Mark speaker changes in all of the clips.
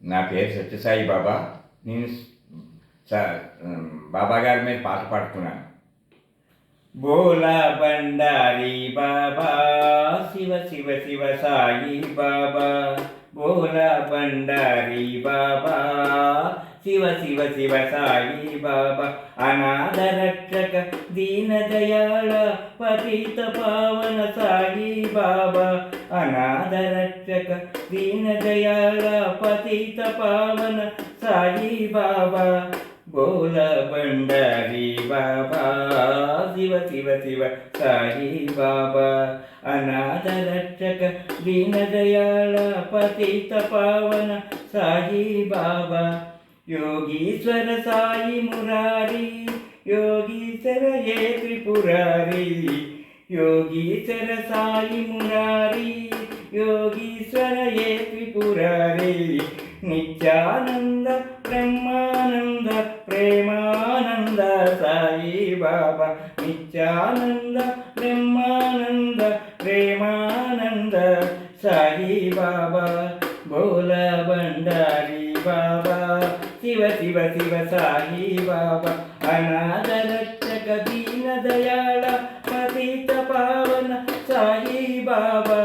Speaker 1: నా పేరు సత్యసాయి బాబా. నేను బాబా గారి మీద పాట పాడుతున్నాను. బోలా బండారి బాబా, శివ శివ శివ సాయి బాబా. బోలా బండారి బాబా, శివ శివ శివ సాయి బాబా. అనాథ రక్షక దీన దయాళ పతిత పావన సాయి బాబా. అనాథ రక్షక దీన దయాళ పతిత పావన సాయి బాబా. బోల బండారి బాబా, శివ శివ శివ సాయి బాబా. అనాథ రక్షక దీన దయాళ పతిత పావన సాయి బాబా. योगीश्वर साई मुरारी, योगीश्वर ये त्रिपुरारी. योगीश्वर साई मुरारी, योगीश्वर ये त्रिपुरारी. नित्यानंद ब्रह्मानंद प्रेमानंद साई बाबा. नित्यानंद ब्रह्मानंद प्रेमानंद साई बाबा. भोला भंडारी बाबा, शिव शिव शिव साई बाबा. अनाथ रक्षक दीन दयाळ पतित पावन साई बाबा.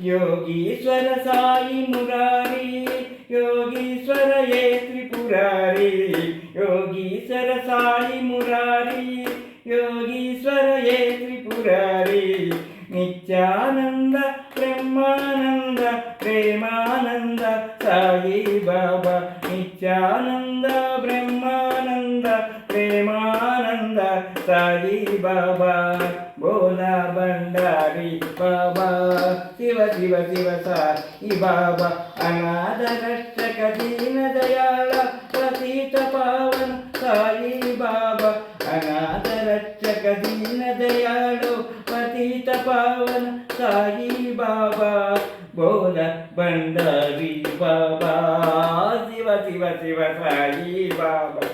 Speaker 1: योगीश्वर साई मुरारी, योगीश्वर ये त्रिपुरारी. योगीश्वर साई मुरारी, योगीश्वर ये त्रिपुरारी. नित्यानंद ब्रह्मानंद प्रेमानंद साई बाबा. नित्यानंद ब्रह्मानंद प्रेमानंद साई बाबा. बोला भंडारी बाबा, शिव शिव शिव साई बाबा. अनाथ रक्षक दीन दयाळ पतित पावन साई बाबा. अनाथ रक्षक दीन दयाळ पतित पावन साई बाबा. बोला भंडारी बाबा, शिव शिव शिव साई बाबा.